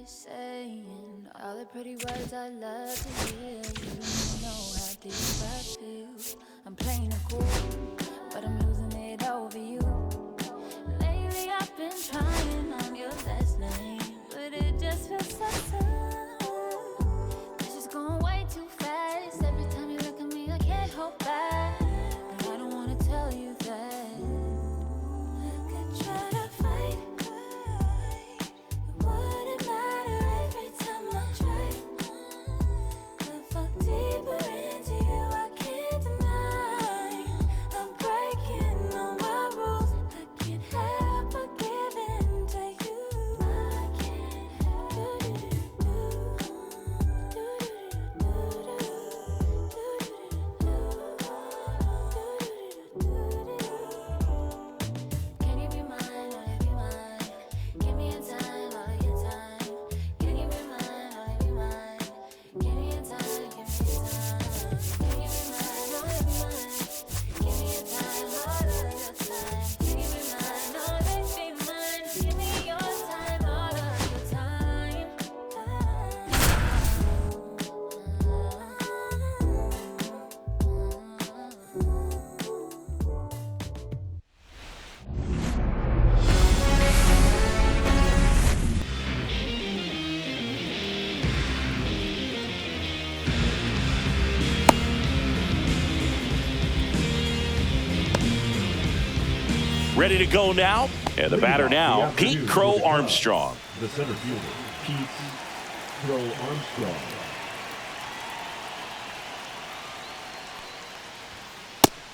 just saying all the pretty words I love to hear. You don't know how deep I feel. I'm playing it cool, but I'm losing it over you. Lately I've been trying on your last name, but it just feels so soon. This is going way too fast. Every time you look at me, I can't hold back. But I don't wanna tell you that. I could try to fight. It wouldn't matter every time I try. I fuck deeper into you, I can't deny. I'm breaking all my rules. I can't help but give in to you. I can't Can you be mine, or be mine? Give me a time, all of your time. Can you be mine, or be mine? Give me a time, give me a time. Can you be mine, or be mine? Give me a time, all of your time. Can you be mine, or be mine? Give me your time, all of your time. Ready to go now. And the batter now, Pete Crow Armstrong. The center fielder, Pete Crow Armstrong.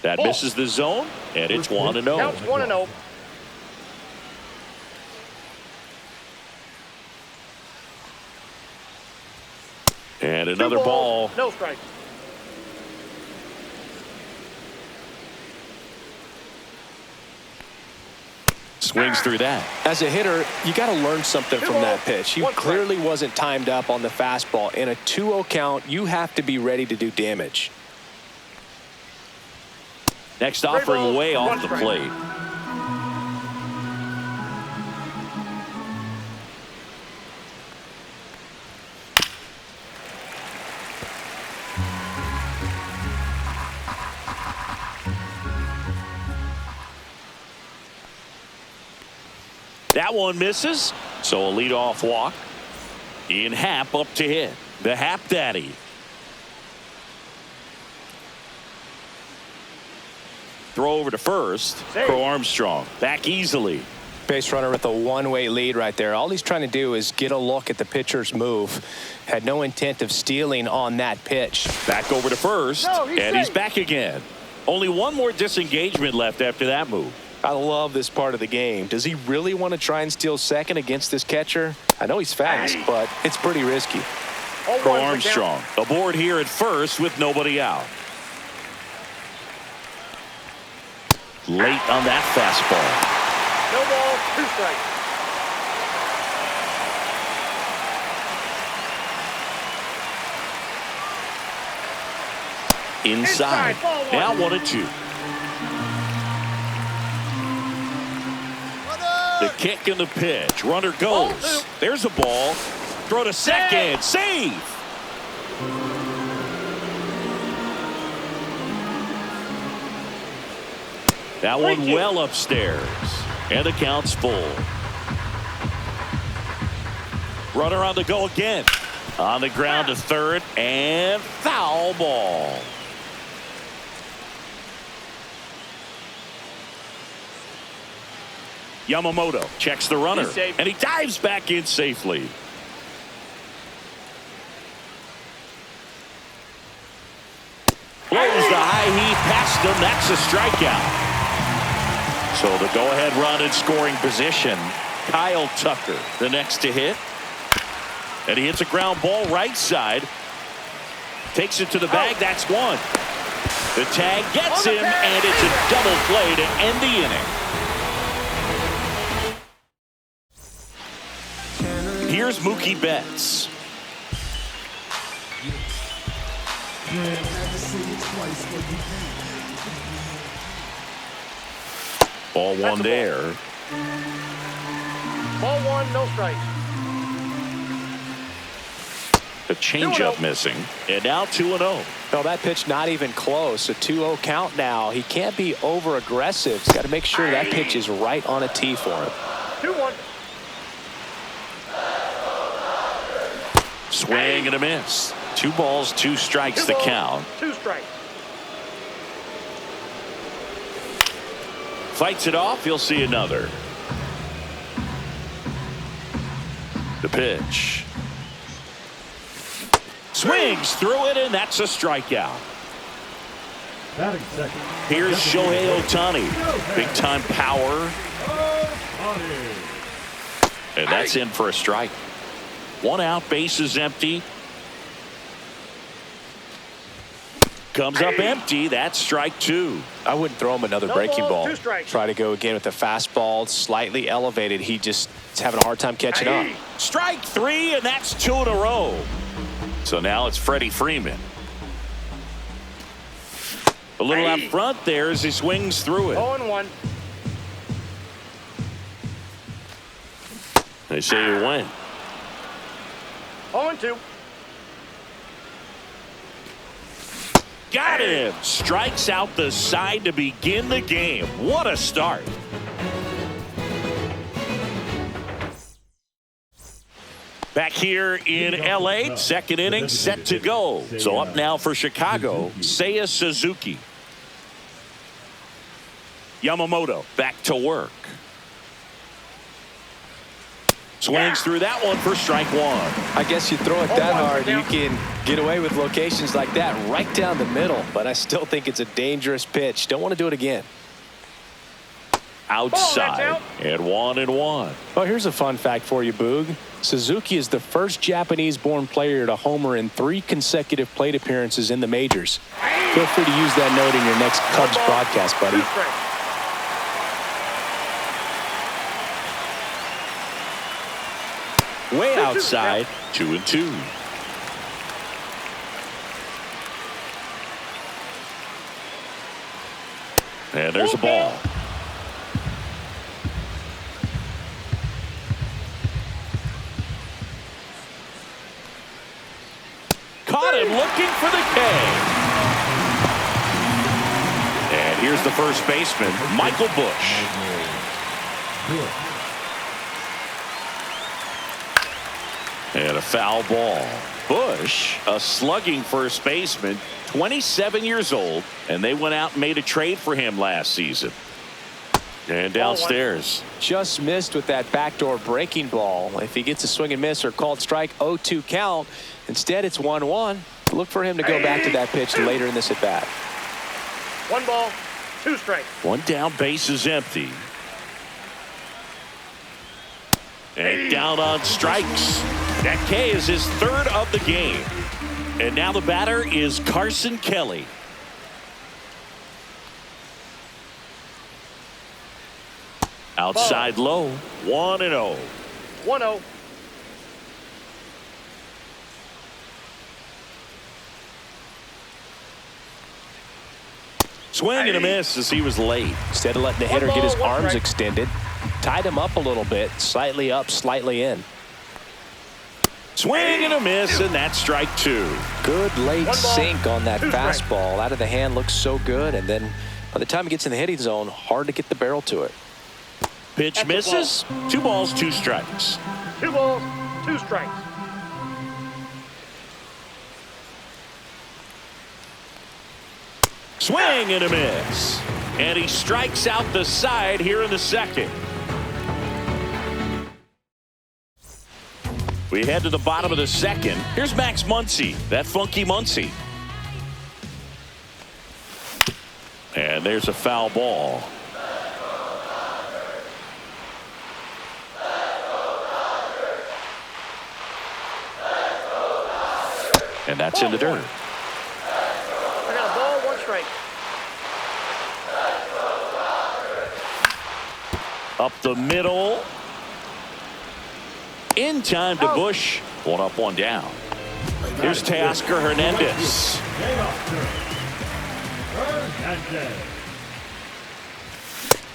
That misses the zone, and it's 1-0. Now it's 1-0. And another ball. No strike. Swings through that. As a hitter, you got to learn something from that pitch. He One strike. clearly wasn't timed up on the fastball. In a 2-0 count, you have to be ready to do damage. Next offering ball, way off one the strike. plate. That one misses, so a leadoff walk. Ian Happ up to hit. The Happ Daddy. Throw over to first. Save. Crow Armstrong back easily. Base runner with a one-way lead right there. All he's trying to do is get a look at the pitcher's move. Had no intent of stealing on that pitch. Back over to first, No, he's and he's safe. back again. Only one more disengagement left after that move. I love this part of the game. Does he really want to try and steal second against this catcher? I know he's fast, but it's pretty risky. All Crow ones are down. Armstrong aboard here at first with nobody out. Late on that fastball. No ball, 2 strikes. Inside. Inside, ball one. Now 1-2. The kick and the pitch. Runner goes. Ball 2. There's a ball. Throw to second. Save. That one 3-2. well upstairs. And the count's full. Runner on the go again. On the ground to third. And foul ball. Yamamoto checks the runner. He's safe. And he dives back in safely. Blows the high heat past him. That's a strikeout. So the go-ahead run in scoring position. Kyle Tucker, the next to hit. And he hits a ground ball right side. Takes it to the bag. That's one. The tag gets him, and it's a double play to end the inning. Here's Mookie Betts. Ball one a there. Ball 1, no strikes. A changeup missing. And now 2-0. No, that pitch not even close. A 2-0 count now. He can't be over aggressive. He's got to make sure that pitch is right on a tee for him. 2-1. Swing and a miss. 2 balls, 2 strikes the count. 2 strikes. Fights it off. He'll see another. The pitch. Swings through it, and that's a strikeout. Batting second. Here's Shohei Ohtani. Big time power. And that's in for a strike. 1 out, bases empty. Comes up empty. That's strike 2. I wouldn't throw him another No breaking ball, ball. 2 strikes. Try to go again with the fastball, slightly elevated. He just is having a hard time catching up. Strike 3, and that's 2 in a row. So now it's Freddie Freeman. A little up front there as he swings through it. 0-1. They say you win. 0-2. Got him. Strikes out the side to begin the game. What a start. Back here in LA, second inning set to go. So up now for Chicago, Seiya Suzuki. Yamamoto back to work. Swings through that one for strike 1. I guess you throw it that hard, you can get away with locations like that right down the middle. But I still think it's a dangerous pitch. Don't want to do it again. Outside and 1-1. Well, here's a fun fact for you, Boog. Suzuki is the first Japanese-born player to homer in 3 consecutive plate appearances in the majors. Feel free to use that note in your next Cubs broadcast, buddy. 2 strikes. Way outside, 2-2. And there's a ball. Caught him looking for the K. And here's the first baseman, Michael Busch. And a foul ball. Busch, a slugging first baseman, 27 years old, and they went out and made a trade for him last season. And downstairs. Just missed with that backdoor breaking ball. If he gets a swing and miss or called strike, 0-2 count. Instead, it's 1-1. Look for him to go back to that pitch later in this at bat. 1 ball, 2 strikes. 1 down, base is empty. And down on strikes. That K is his 3rd of the game. And now the batter is Carson Kelly. Outside low, 1-0. 1-0. Swing and a miss as he was late. Instead of letting the hitter get his 1 ball, 1 arms strike. extended, tied him up a little bit, slightly up, slightly in. Swing and a miss, and that's strike 2. Good late 1 ball, sink on that 2 strikes. fastball. Out of the hand looks so good, and then by the time he gets in the hitting zone, hard to get the barrel to it. Pitch That's a misses. 2 balls, 2 strikes. 2 balls, 2 strikes. Swing and a miss. And he strikes out the side here in the second. We head to the bottom of the second. Here's Max Muncy, that funky Muncy. And there's a foul ball. And that's in the dirt. I got a ball, 1 strike. Up the middle. In time to Busch. 1 up, 1 down. Here's Teoscar Hernandez.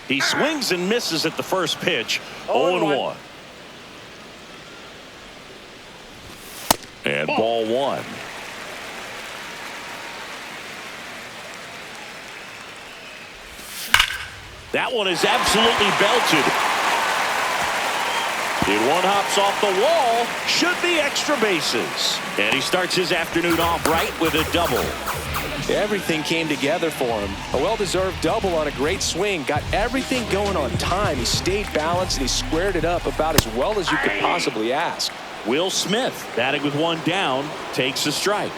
He swings and misses at the first pitch. 0-1. And And ball one. That one is absolutely belted. It one hops off the wall. Should be extra bases. And he starts his afternoon off right with a double. Everything came together for him. A well-deserved double on a great swing. Got everything going on time. He stayed balanced and he squared it up about as well as you could possibly ask. Will Smith, batting with one down, takes a strike.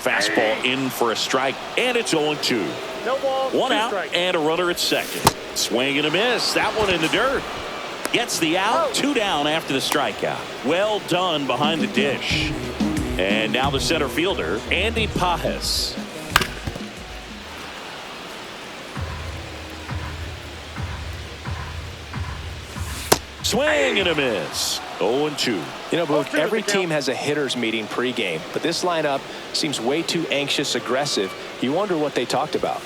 Fastball in for a strike, and it's 0-2. No ball. One two out strikes. and a runner at second. Swing and a miss. That one in the dirt. Gets the out. 2 down after the strikeout. Well done behind the dish. And now the center fielder, Andy Pages. Swing and a miss. 0-2. You know, Boog, every team has a hitters meeting pregame, but this lineup seems way too anxious, aggressive. You wonder what they talked about.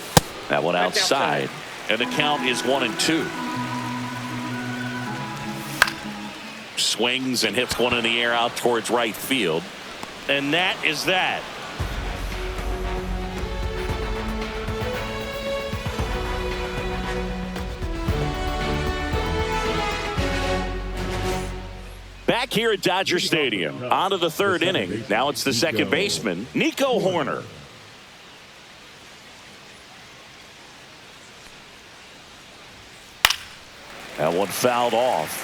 That one outside. And the count is 1-2. Swings and hits one in the air out towards right field. And that is that. Back here at Dodger Stadium, on to the third inning. Now it's the second baseman, Nico Hoerner. That one fouled off.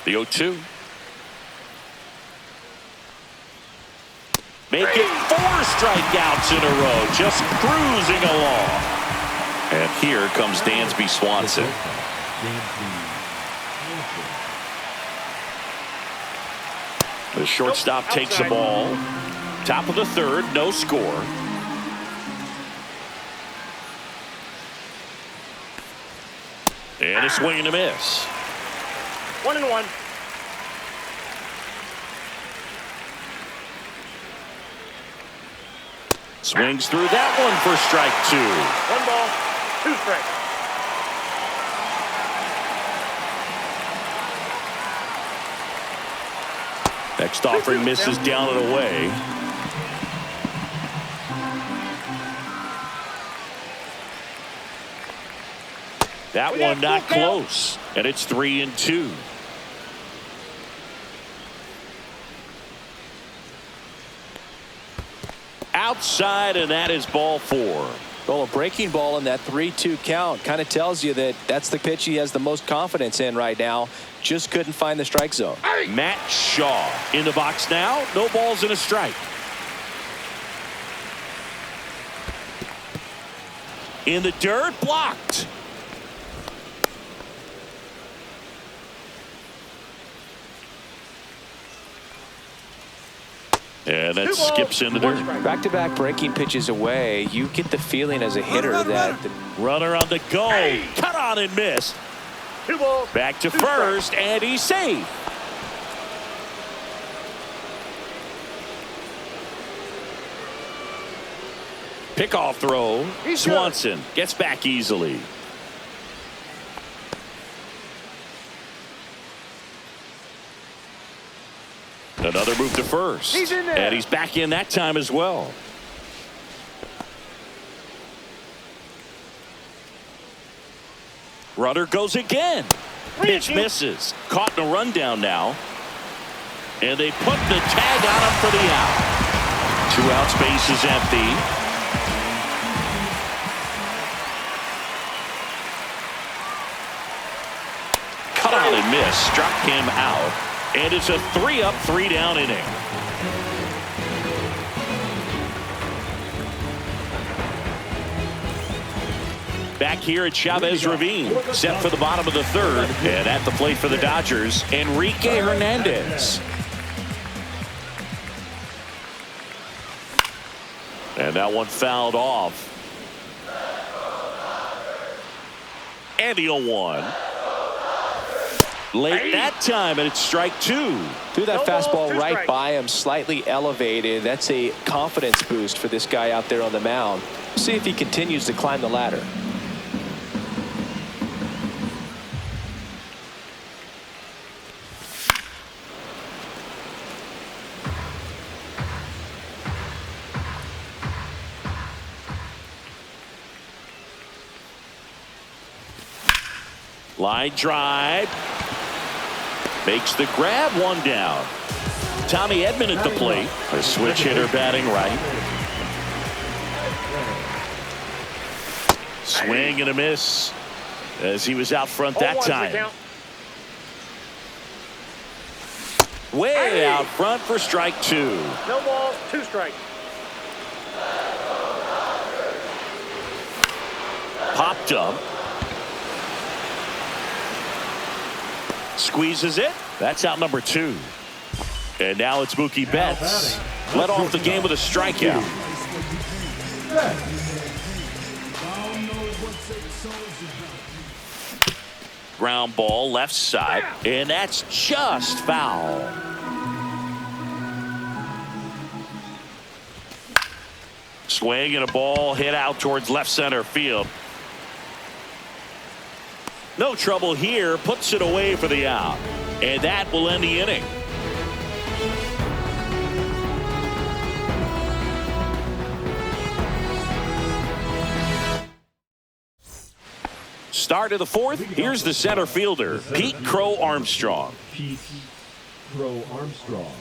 The 0-2. Make it 4 strikeouts in a row, just cruising along. And here comes Dansby Swanson. The shortstop takes the ball. Top of the third, no score. And a swing and a miss. 1-1. Swings through that one for strike 2. 1 ball, 2 strikes. Next offering misses down and away. That one not close, and it's 3-2. Outside, and that is ball 4. Well, a breaking ball in that 3-2 count kind of tells you that that's the pitch he has the most confidence in right now. Just couldn't find the strike zone. Matt Shaw in the box now. No balls and a strike. In the dirt, blocked. And that skips into there. Back-to-back breaking pitches away, you get the feeling as a hitter that Runner on the go. Cut on and missed. 2 balls. Back to 2 first, and he's safe. Pickoff throw. He's Swanson gets back easily. Another move to first. He's in there. And he's back in that time as well. Runner goes again. Pitch misses. Caught in a rundown now. And they put the tag on him for the out. 2 outs, base is empty. Cut on and miss. Struck him out. And it's a 3-up, 3-down inning. Back here at Chavez Ravine, set for the bottom of the third, and at the plate for the Dodgers, Enrique Hernandez. And that one fouled off. And the 0-1. late that time, and it's strike two. Threw that No balls, fastball two right strikes. by him, slightly elevated. That's a confidence boost for this guy out there on the mound. See if he continues to climb the ladder. Line drive. Makes the grab, one down. Tommy Edman at the plate. A switch hitter batting right. Swing and a miss as he was out front that 0-1's the time. count. Way out front for strike two. No balls, two strikes. Popped up. Squeezes it. That's out number two. And now it's Mookie Betts. Led off the game with a strikeout. Ground ball left side. And that's just foul. Swing and a ball hit out towards left center field. No trouble here, puts it away for the out. And that will end the inning. Start of the fourth, here's the center fielder, Pete Crow Armstrong. Pete Crow Armstrong.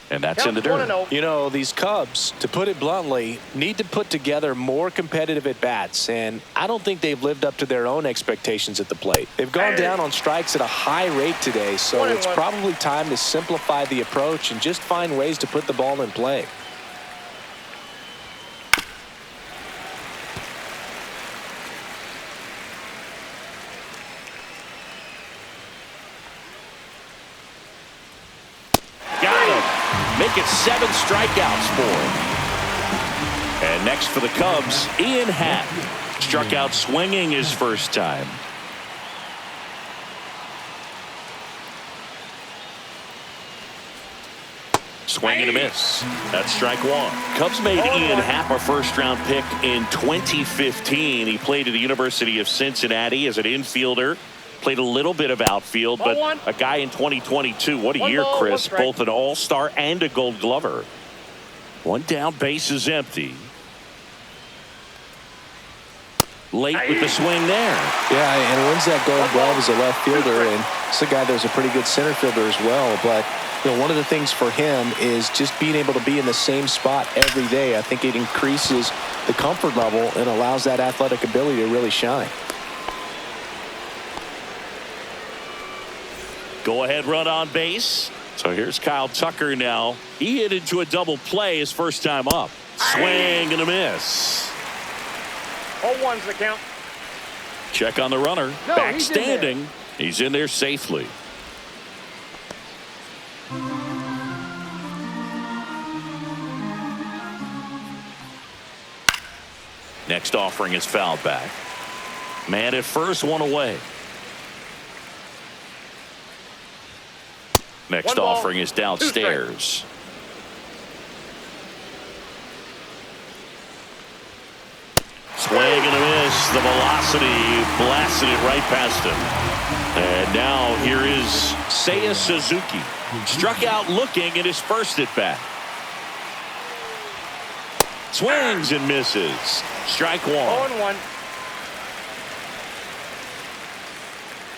And that's in the Count dirt. 1-0. You know, these Cubs, to put it bluntly, need to put together more competitive at-bats, and I don't think they've lived up to their own expectations at the plate. They've gone down on strikes at a high rate today, so 1-1. it's probably time to simplify the approach and just find ways to put the ball in play. Got him. Make it 7 strikeouts for him. And next for the Cubs, Ian Happ. Struck out swinging his first time. Swing and a miss. That's strike one. Cubs made Ian Happ a first-round pick in 2015. He played at the University of Cincinnati as an infielder. Played a little bit of outfield, but a guy in 2022. What a One year, ball, Chris. one strike. Both an all-star and a gold glover. One down, base is empty. Late with the swing there. Yeah, and wins that gold glove as a left fielder, and it's a guy that was a pretty good center fielder as well. But you know, one of the things for him is just being able to be in the same spot every day. I think it increases the comfort level and allows that athletic ability to really shine. Go ahead run on base. So here's Kyle Tucker now. He hit into a double play his first time up. Swing and a miss. 0-1's the count. Check on the runner. No, Back he's in there. standing. He's in there safely. Next offering is fouled back. Man at first, one away. Next One ball, offering is downstairs. Swing and a miss. The velocity blasted it right past him. And now here is Seiya Suzuki. Struck out looking at his first at bat. Swings and misses. Strike one. 0-1.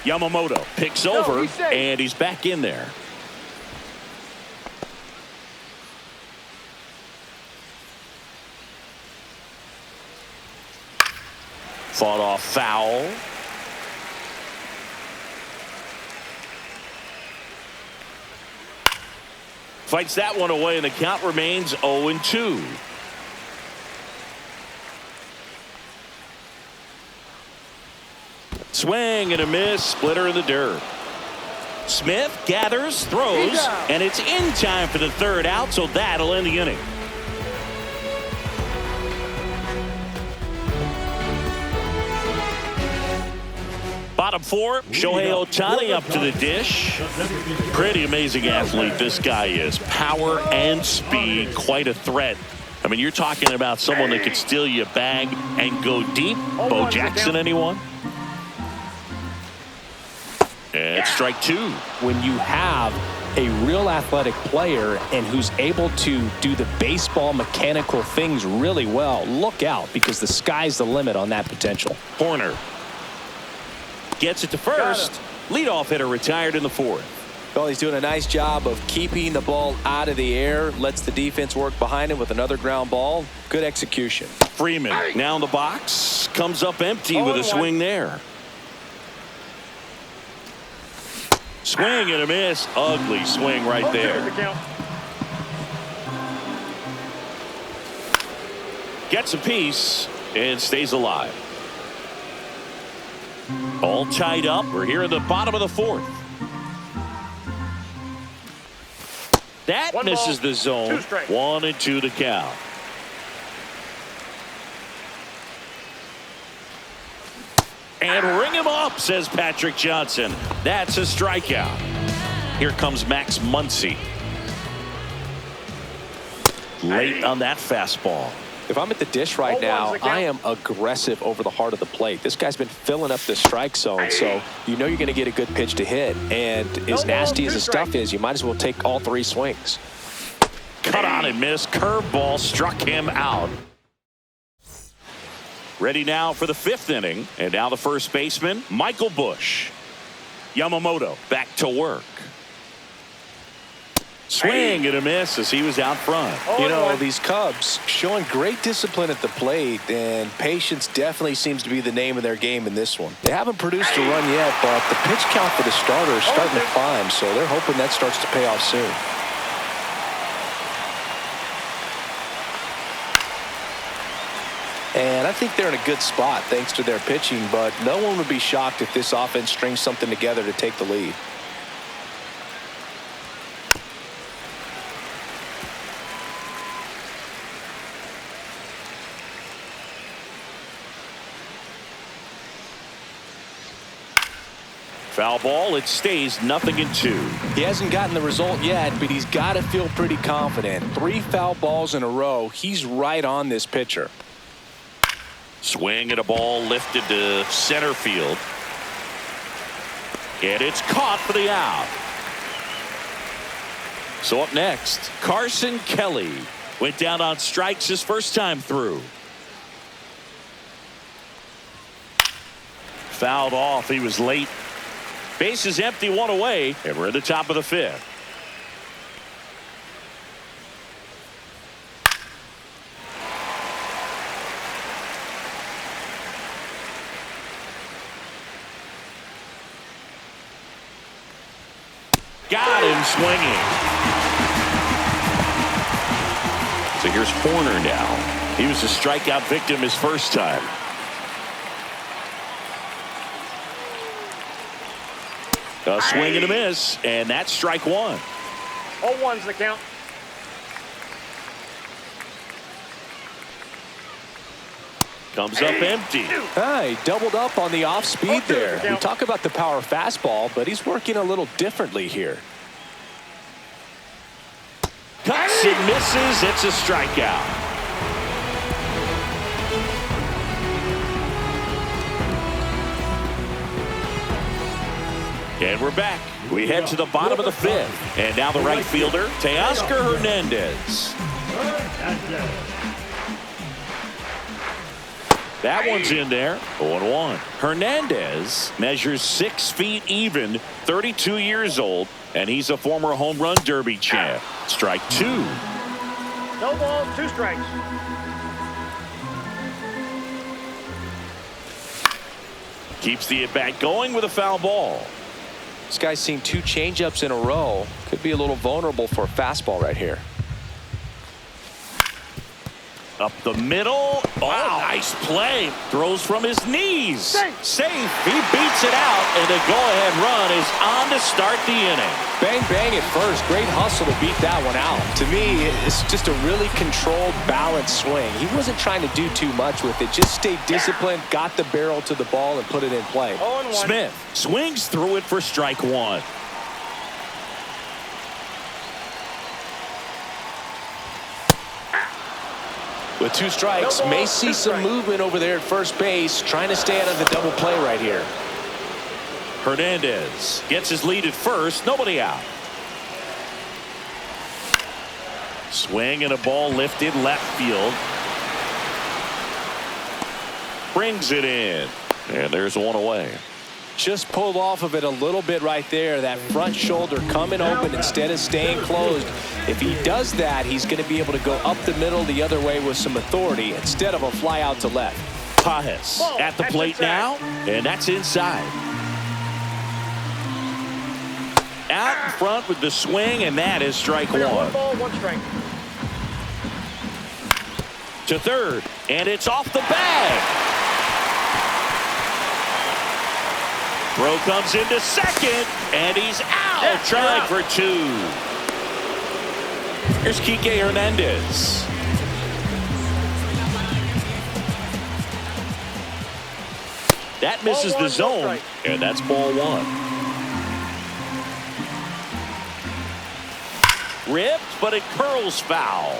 Yamamoto picks No, over, he's safe. and he's back in there. Fought off foul. Fights that one away, and the count remains 0-2. Swing and a miss, splitter in the dirt. Smith gathers, throws, He's out. and it's in time for the third out, so that'll end the inning. Bottom four, Shohei Ohtani up to the dish. Pretty amazing athlete this guy is. Power and speed, quite a threat. I mean, you're talking about someone that could steal your bag and go deep. Bo Jackson, anyone? And strike two. When you have a real athletic player and who's able to do the baseball mechanical things really well, look out, because the sky's the limit on that potential. Horner gets it to first. Leadoff hitter retired in the fourth. Well, he's doing a nice job of keeping the ball out of the air, lets the defense work behind him with another ground ball. Good execution. Freeman now in the box, comes up empty with a swing there. Swing and a miss. Ugly swing right there. Gets a piece and stays alive. All tied up. We're here in the bottom of the fourth. That misses the zone. 1-2 to count. And ring him up, says Patrick Johnson. That's a strikeout. Here comes Max Muncy. Late on that fastball. If I'm at the dish right now, I am aggressive over the heart of the plate. This guy's been filling up the strike zone, so you know you're going to get a good pitch to hit. And as nasty as the stuff is, you might as well take all three swings. Cut on and miss. Curveball struck him out. Ready now for the fifth inning. And now the first baseman, Michael Busch. Yamamoto back to work. Swing and a miss as he was out front. You know, these Cubs showing great discipline at the plate, and patience definitely seems to be the name of their game in this one. They haven't produced a run yet, but the pitch count for the starter is starting to climb, so they're hoping that starts to pay off soon. And I think they're in a good spot thanks to their pitching, but no one would be shocked if this offense strings something together to take the lead. Foul ball, it stays 0-2. He hasn't gotten the result yet, but he's got to feel pretty confident. 3 foul balls in a row. He's right on this pitcher. Swing and a ball lifted to center field. And it's caught for the out. So up next, Carson Kelly went down on strikes his first time through. Fouled off. He was late. Bases empty, 1 away, and we're at the top of the fifth. Got him swinging. So here's Horner now. He was a strikeout victim his first time. A swing and a miss, and that's strike one. 0-1's the count. Comes up empty. He doubled up on the off speed there. We talk about the power fastball, but he's working a little differently here. Cuts and misses. It's a strikeout. And we're back. We head to the bottom of the fifth. And now the right fielder, Teoscar Hernandez. That one's in there. 0-1. Hernandez measures 6 feet even, 32 years old, and he's a former home run derby champ. Strike 2. No balls, 2 strikes. Keeps the at-bat going with a foul ball. This guy's seen 2 changeups in a row. Could be a little vulnerable for a fastball right here. Up the middle. Oh, nice play. Throws from his knees. Safe. He beats it out, and the go-ahead run is on to start the inning. Bang, bang at first. Great hustle to beat that one out. To me, it's just a really controlled, balanced swing. He wasn't trying to do too much with it. Just stayed disciplined, got the barrel to the ball, and put it in play. 0-1. Smith swings through it for strike one. With 2 strikes, may see some movement over there at first base, trying to stay out of the double play right here. Hernandez gets his lead at first. Nobody out. Swing and a ball lifted left field. Brings it in. And there's one away. Just pulled off of it a little bit right there. That front shoulder coming open instead of staying closed. If he does that, he's going to be able to go up the middle the other way with some authority instead of a fly out to left. Pages at the plate now, and that's inside. Out in front with the swing, and that is strike We got one. 1 ball, 1 strike. To third, and it's off the bag. Throw comes into second, and he's out. Yeah, Trying out. for 2. Here's Kike Hernandez. That misses Ball the one, zone, strike. and that's ball 1. Ripped, but it curls foul.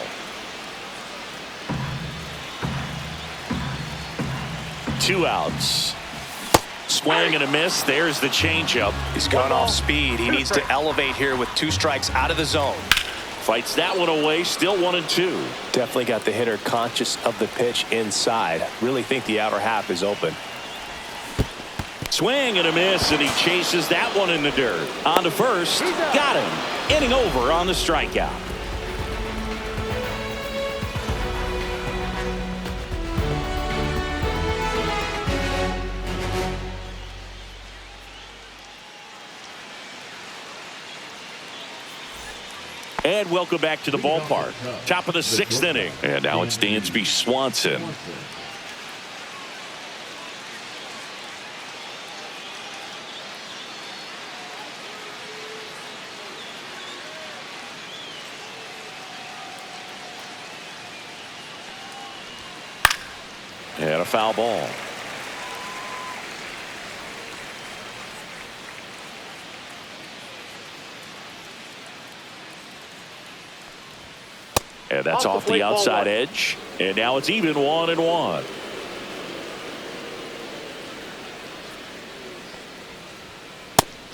Two outs. Swing and a miss. There's the changeup. He's gone off speed. He needs to elevate here with 2 strikes out of the zone. Fights that one away. Still 1-2. Definitely got the hitter conscious of the pitch inside. Really think the outer half is open. Swing and a miss, and he chases that one in the dirt. On to first. Got him. Inning over on the strikeout. And welcome back to the ballpark. Top of the 6th inning. And now it's Dansby Swanson. And a foul ball. And that's off the outside edge. And now it's even 1-1.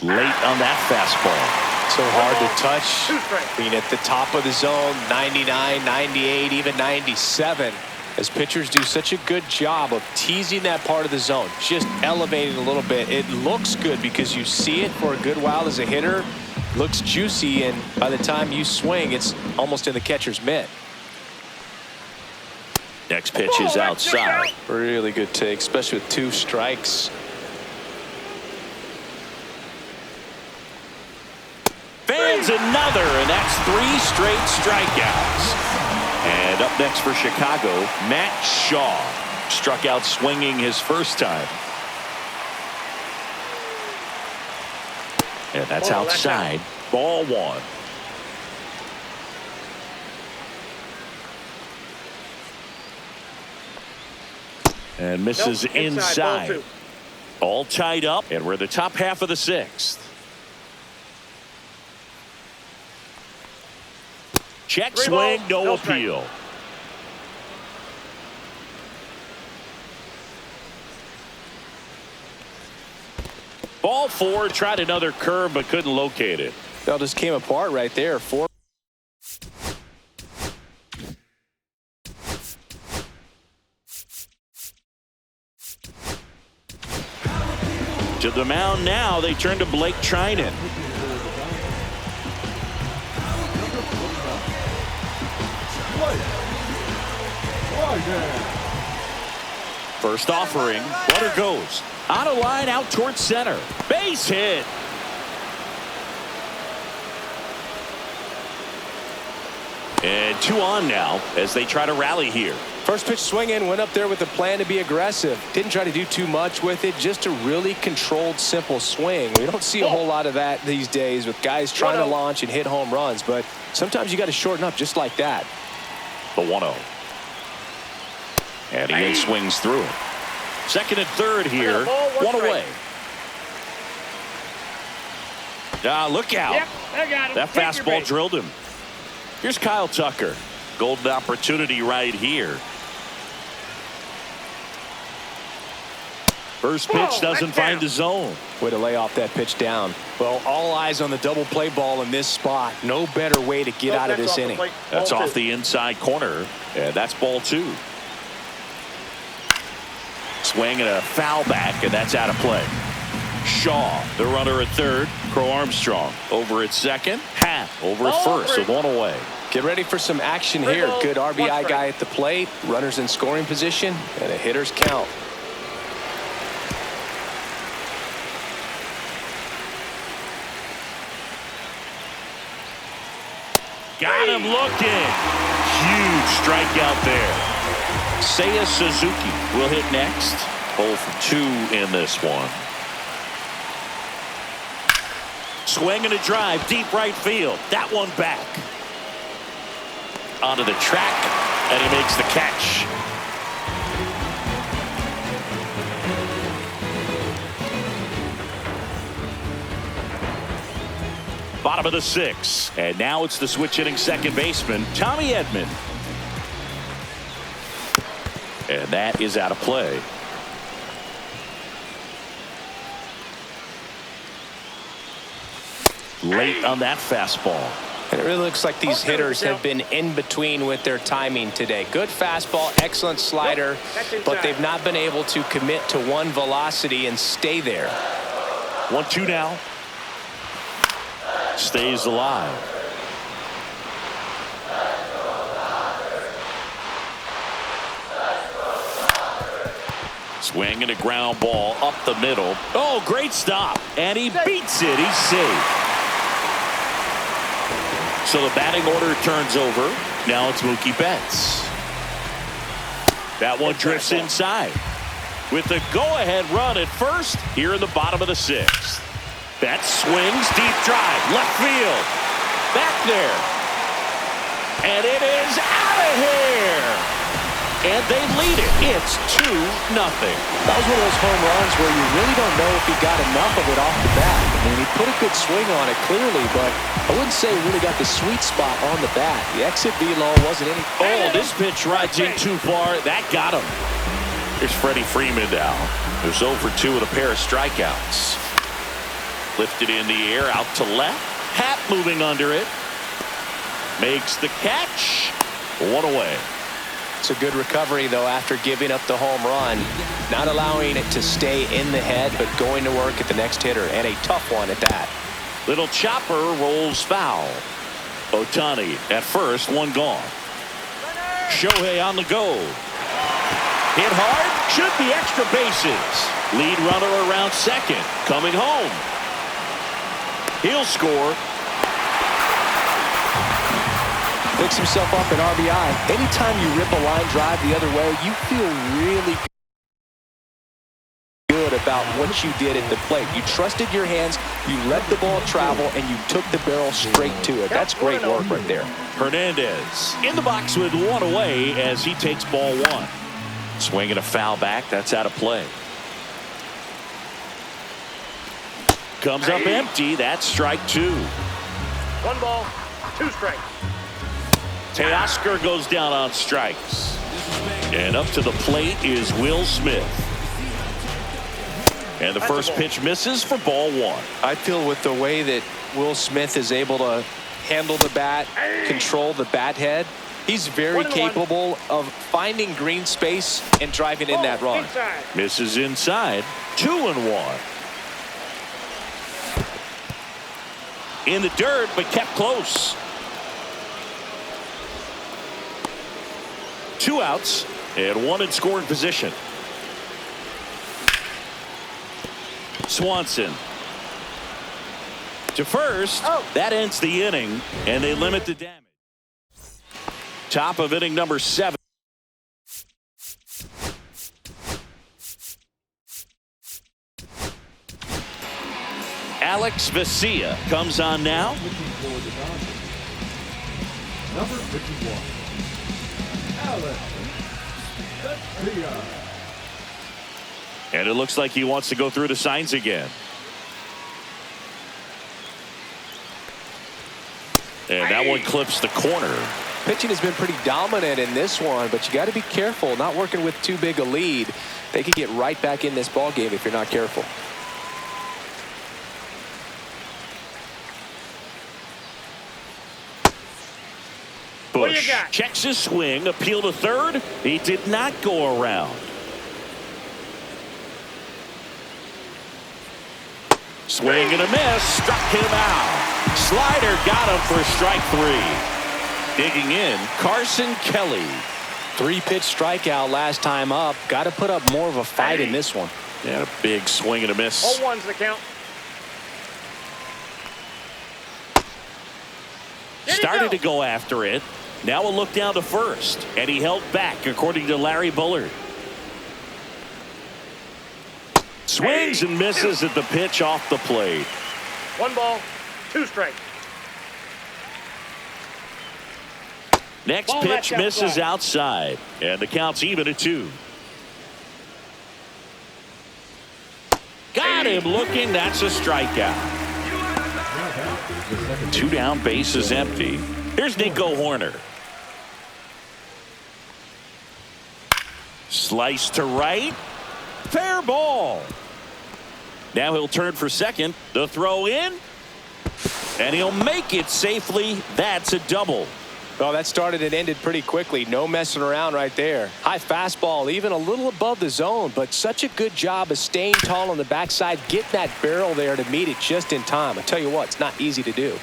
Late on that fastball. So hard to touch. 2 strikes. Being at the top of the zone, 99, 98, even 97. As pitchers do such a good job of teasing that part of the zone, just elevating a little bit. It looks good because you see it for a good while as a hitter. Looks juicy, and by the time you swing, it's almost in the catcher's mitt. Next pitch is outside. Really good take, especially with 2 strikes. Fans another, and that's 3 straight strikeouts. And up next for Chicago, Matt Shaw. Struck out swinging his first time. And that's outside. Ball 1. And misses Nope, inside, ball inside. All tied up, and we're the top half of the 6th. Check 3 swing, balls, no no strike. appeal. Ball 4, tried another curve but couldn't locate it. That just came apart right there. 4. To the mound now, they turn to Blake Trinan. First offering, runner goes. On a line out towards center. Base hit. And 2 on now as they try to rally here. First pitch swinging, went up there with a plan to be aggressive. Didn't try to do too much with it, just a really controlled, simple swing. We don't see a whole lot of that these days with guys trying to launch and hit home runs, but sometimes you got to shorten up just like that. The 1-0. And he swings through it. Second and third here. One away. Look out. Yep, I got him. That Take your fastball bait. drilled him. Here's Kyle Tucker. Golden opportunity right here. First pitch doesn't find the zone. Way to lay off that pitch down. Well, all eyes on the double play ball in this spot. No better way to get out of this inning. That's off the inside corner. And that's ball 2. Swing and a foul back, and that's out of play. Shaw, the runner at third. Crow Armstrong over at second. Happ over at first, so 1 away. Get ready for some action here. Good RBI guy at the plate. Runners in scoring position, and a hitter's count. Got him looking. Huge strikeout there. Seiya Suzuki will hit next. Both 2 in this one. Swing and a drive, deep right field. That one back. Onto the track, and he makes the catch. Bottom of the 6th, and now it's the switch hitting second baseman, Tommy Edman. And that is out of play. Late on that fastball. And it really looks like these hitters have been in between with their timing today. Good fastball, excellent slider, but they've not been able to commit to one velocity and stay there. 1-2 now. Stays alive. Swing and a ground ball up the middle. Oh, great stop. And he beats it. He's safe. So the batting order turns over. Now it's Mookie Betts. That one drifts inside. With the go-ahead run at first here in the bottom of the 6th. Betts swings, deep drive, left field. Back there. And it is out of here. And they lead it. It's 2-0. That was one of those home runs where you really don't know if he got enough of it off the bat. I mean, he put a good swing on it clearly, but I wouldn't say he really got the sweet spot on the bat. The exit velo wasn't any. Oh, this pitch rides in too far. That got him. Here's Freddie Freeman now, who's 0 for 2 with a pair of strikeouts. Lifted in the air, out to left. Happ moving under it. Makes the catch. 1 away. It's a good recovery, though, after giving up the home run. Not allowing it to stay in the head, but going to work at the next hitter, and a tough one at that. Little chopper rolls foul. Ohtani at first, 1 gone. Shohei on the go. Hit hard, should be extra bases. Lead runner around second, coming home. He'll score. Picks himself up an RBI. Anytime you rip a line drive the other way, you feel really good about what you did at the plate. You trusted your hands, you let the ball travel, and you took the barrel straight to it. That's great work right there. Hernandez in the box with 1 away as he takes ball 1. Swinging a foul back. That's out of play. Comes up empty. That's strike 2. 1 ball, 2 strikes. Teoscar goes down on strikes. And up to the plate is Will Smith. And the first pitch misses for ball 1. I feel with the way that Will Smith is able to handle the bat, control the bat head, he's very capable of finding green space and driving in that run. Misses inside. 2-1. In the dirt, but kept close. 2 outs and 1 in scoring position. Swanson to first. That ends the inning, and they limit the damage. Top of inning number 7. Alex Vesia comes on now. Pitching for the Dodgers. Number 51. Alex Vesia. And it looks like he wants to go through the signs again. And that one clips the corner. Pitching has been pretty dominant in this one, but you got to be careful. Not working with too big a lead. They could get right back in this ball game if you're not careful. What do you Bush got? checks his swing, appeal to third. He did not go around. Swing and a miss, struck him out. Slider got him for strike 3. Digging in, Carson Kelly. 3-pitch strikeout last time up. Got to put up more of a fight in this one. And a big swing and a miss. 0-1's the count. Started to go after it. Now a look down to first. And he held back, according to Larry Bullard. Swings and misses at the pitch off the plate. 1 ball, 2 strikes. Next Ball pitch match misses outside. outside. And the count's even at 2. Got him looking. That's a strikeout. 2 down, base is empty. Here's Nico Horner. Slice to right. Fair ball. Now he'll turn for second. The throw in. And he'll make it safely. That's a double. Oh, that started and ended pretty quickly. No messing around right there. High fastball, even a little above the zone, but such a good job of staying tall on the backside, getting that barrel there to meet it just in time. I tell you what, it's not easy to do.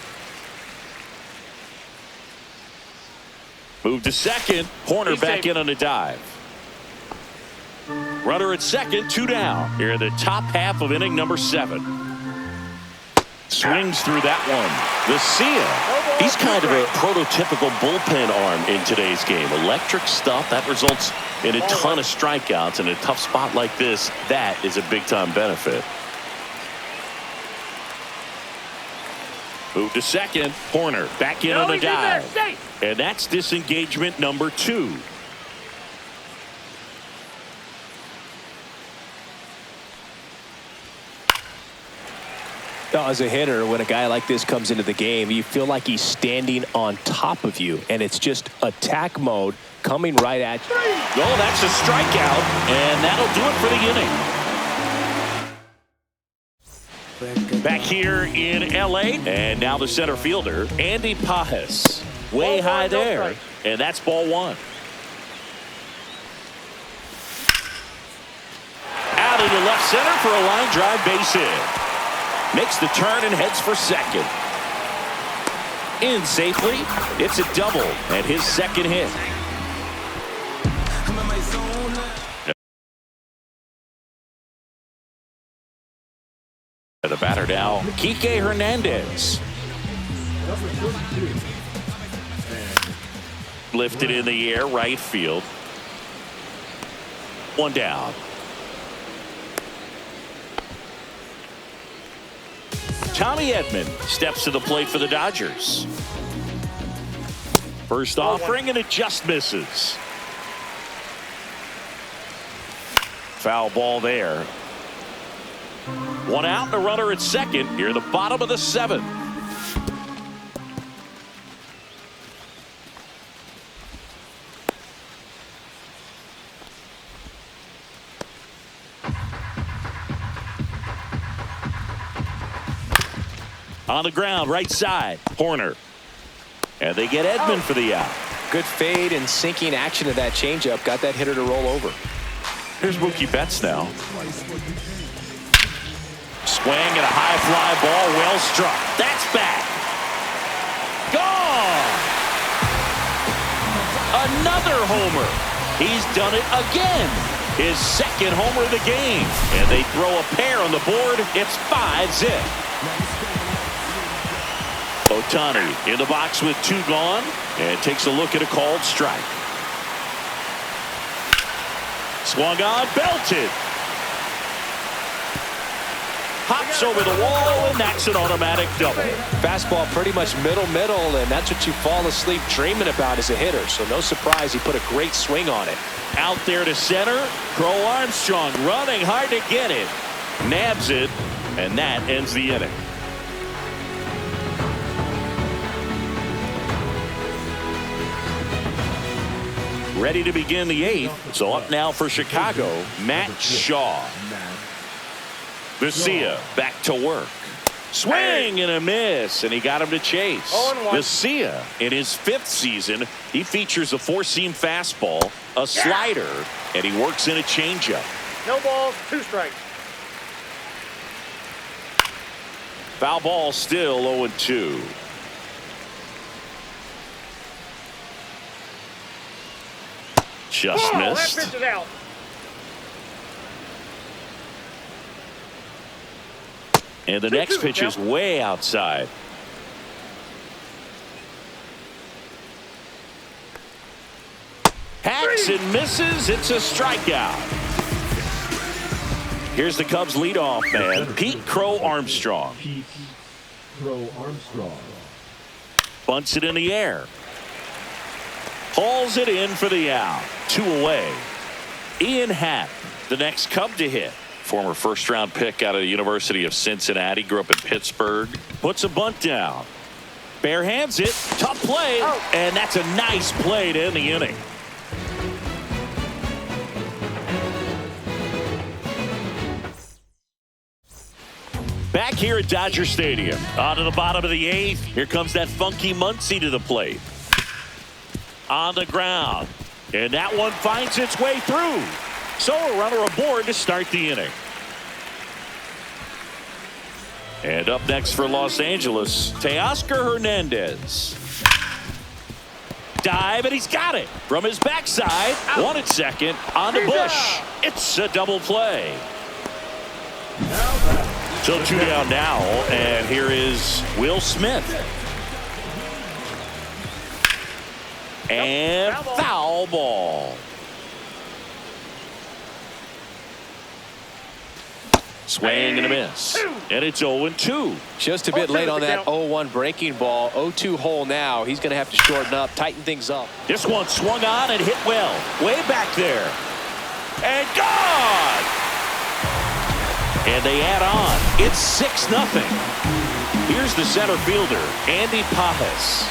Move to second. Horner back in on a dive. Runner at second, 2 down. Here in the top half of inning number 7. Swings through that one. Vesia, he's kind of a prototypical bullpen arm in today's game. Electric stuff that results in a ton of strikeouts. In a tough spot like this, that is a big-time benefit. Move to second. Horner back in on a he's in there, dive. safe. And that's disengagement number 2. As a hitter, when a guy like this comes into the game, you feel like he's standing on top of you, and it's just attack mode coming right at you. Oh, that's a strikeout, and that'll do it for the inning. Back here in L.A., and now the center fielder, Andy Pages. Way Ball high one, no there, strike. and that's ball 1. Out into left center for a line drive base hit. Makes the turn and heads for second. In safely. It's a double and his second hit. The batter now, Kike Hernandez. Number 32. Lifted in the air, right field. 1 down. Tommy Edman steps to the plate for the Dodgers. First offering, and it just misses. Foul ball there. 1 out and a runner at second. Here, the bottom of the 7th. On the ground, right side, Horner. And they get Edman for the out. Good fade and sinking action of that changeup. Got that hitter to roll over. Here's Mookie Betts now. Swing and a high fly ball, well struck. That's back. Gone. Another homer. He's done it again. His second homer of the game. And they throw a pair on the board. It's 5-zip. Ohtani in the box with 2 gone and takes a look at a called strike. Swung on, belted. Hops over the wall, and that's an automatic double. Fastball pretty much middle, and that's what you fall asleep dreaming about as a hitter. So no surprise he put a great swing on it. Out there to center. Crow Armstrong running hard to get it. Nabs it, and that ends the inning. Ready to begin the eighth. So up now for Chicago, Matt Shaw. Vesia back to work. Swing and a miss, and he got him to chase. 0-1. Vesia, in his 5th season, he features a 4-seam fastball, a slider, and he works in a changeup. No balls, 2 strikes. Foul ball, still 0-2. Just Oh, that missed. pitch is out. And the next pitch is way outside. Hacks and misses. It's a strikeout. Here's the Cubs leadoff man, Pete Crow Armstrong. Pete Crow Armstrong. Bunts it in the air. Hauls it in for the out. 2 away. Ian Happ, the next Cub to hit. Former first-round pick out of the University of Cincinnati. Grew up in Pittsburgh. Puts a bunt down. Bare hands it. Tough play. And that's a nice play to end the inning. Back here at Dodger Stadium. On to the bottom of the 8th. Here comes that funky Muncy to the plate. On the ground. And that one finds its way through. So a runner aboard to start the inning. And up next for Los Angeles, Teoscar Hernandez. Dive, and he's got it. From his backside, one at second, on to Bush. It's a double play. So 2 down now, and here is Will Smith. And foul ball. Swing and a miss. And it's 0-2. Just a bit late on that 0-1 breaking ball. 0-2 hole now. He's going to have to shorten up, tighten things up. This one swung on and hit well. Way back there. And gone! And they add on. It's 6-0. Here's the center fielder, Andy Pages.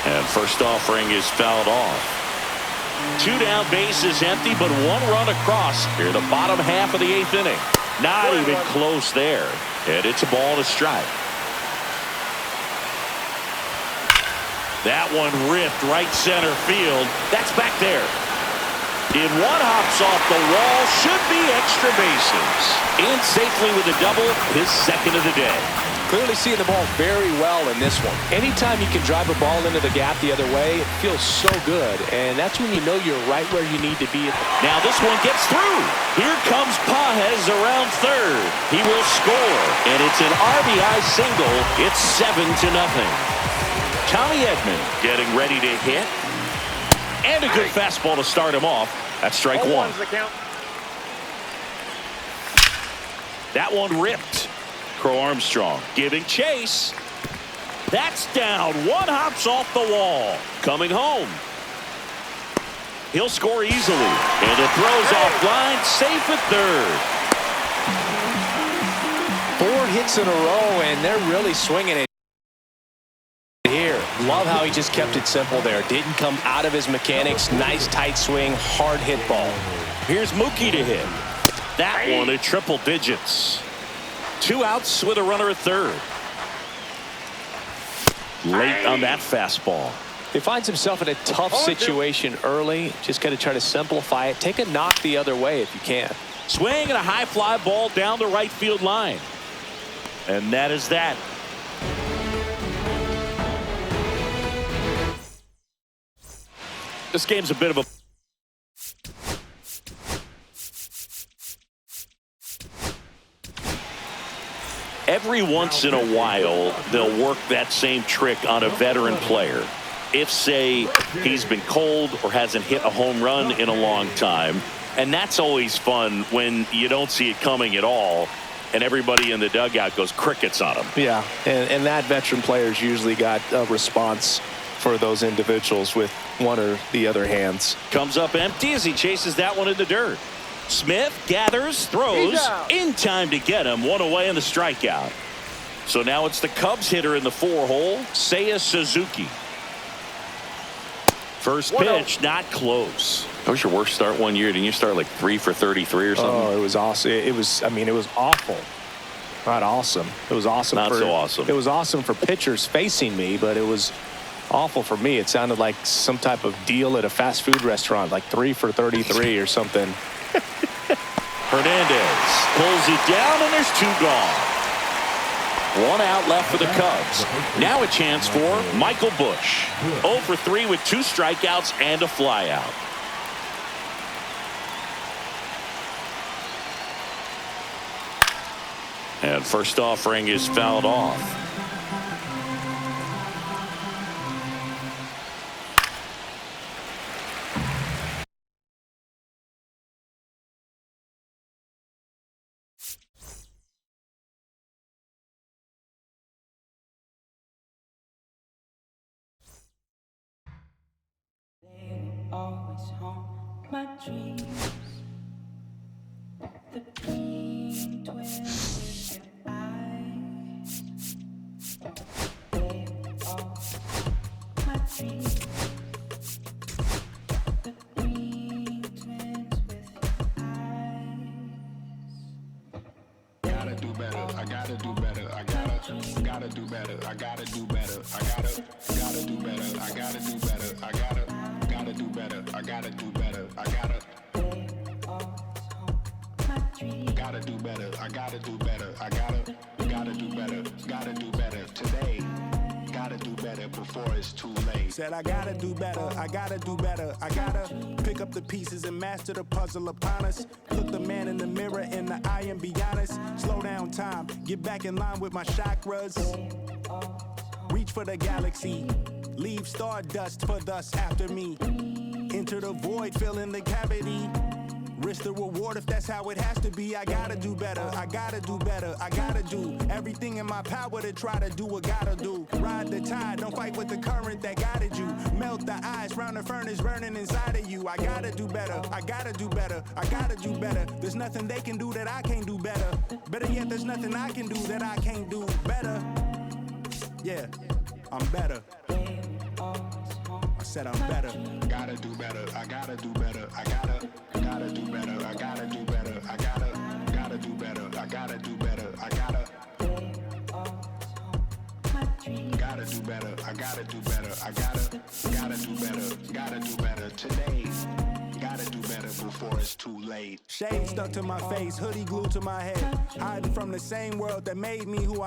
And first offering is fouled off. 2 down, bases empty, but 1 run across here, the bottom half of the 8th inning. Not even close there. And it's a ball to strike. That one ripped right center field. That's back there. In 1 hops off the wall, should be extra bases. In safely with a double, his 2nd of the day. Clearly seeing the ball very well in this one. Anytime you can drive a ball into the gap the other way, it feels so good. And that's when you know you're right where you need to be. Now this one gets through. Here comes Pages around 3rd. He will score. And it's an RBI single. It's 7-0. Tommy Edman getting ready to hit. And a good fastball to start him off. That's strike 1. The count. That one ripped. Crow Armstrong giving chase. That's down. 1 hops off the wall. Coming home. He'll score easily. And it throws offline. Safe at 3rd. 4 hits in a row, and they're really swinging it here. Love how he just kept it simple there. Didn't come out of his mechanics. Nice tight swing. Hard hit ball. Here's Mookie to hit. That one at triple digits. 2 outs with a runner at 3rd. Late on that fastball. He finds himself in a tough situation early. Just got to try to simplify it. Take a knock the other way if you can. Swing and a high fly ball down the right field line. And that is that. This game's a bit of a every once in a while, they'll work that same trick on a veteran player. If, say, he's been cold or hasn't hit a home run in a long time, and that's always fun when you don't see it coming at all. and everybody in the dugout goes crickets on him. Yeah, and that veteran player's usually got a response for those individuals with one or the other hands. Comes up empty as he chases that one in the dirt. Smith gathers, throws, in time to get him. One away in the strikeout. So now it's the Cubs hitter in the 4-hole, Seiya Suzuki. First pitch, not close. That was your worst start one year. Didn't you start like 3 for 33 or something? Oh, it was awesome. It was awful. Not awesome. It was awesome. Not so awesome. It was awesome for pitchers facing me, but it was awful for me. It sounded like some type of deal at a fast food restaurant, like 3 for 33 or something. Hernandez pulls it down, and there's 2 gone. 1 out left for the Cubs. Now a chance for Michael Busch. 0 for 3 with 2 strikeouts and a flyout. And first offering is fouled off. Always haunt my dreams. The green twins with your eyes. They are my dreams. The green twins with your eyes. Gotta do better. I gotta do better. I gotta do better. I gotta do better. I gotta do better. I gotta do better. I gotta do better. I gotta do better. I gotta do better. I gotta do better. I gotta do better. Gotta do better today. Gotta do better before it's too late. Said I gotta do better. I gotta do better. I gotta pick up the pieces and master the puzzle upon us. Look the man in the mirror in the eye and be honest. Slow down time. Get back in line with my chakras. Reach for the galaxy. Leave stardust for thus after me. Enter the void, fill in the cavity. Risk the reward if that's how it has to be. I gotta do better, I gotta do better. I gotta do everything in my power to try to do what gotta do. Ride the tide, don't fight with the current that guided you. Melt the ice round the furnace burning inside of you. I gotta do better, I gotta do better. I gotta do better. There's nothing they can do that I can't do better. Better yet, there's nothing I can do that I can't do better. Yeah, I'm better. I said I'm better. Gotta do better. I gotta do better. I gotta do better. I gotta do better. I gotta do better. I gotta do better. I gotta do better. I gotta do better. I gotta do better. Gotta do better today. Gotta do better before it's too late. Shade stuck to my face, hoodie glued to my head. Hiding from the same world that made me who I am.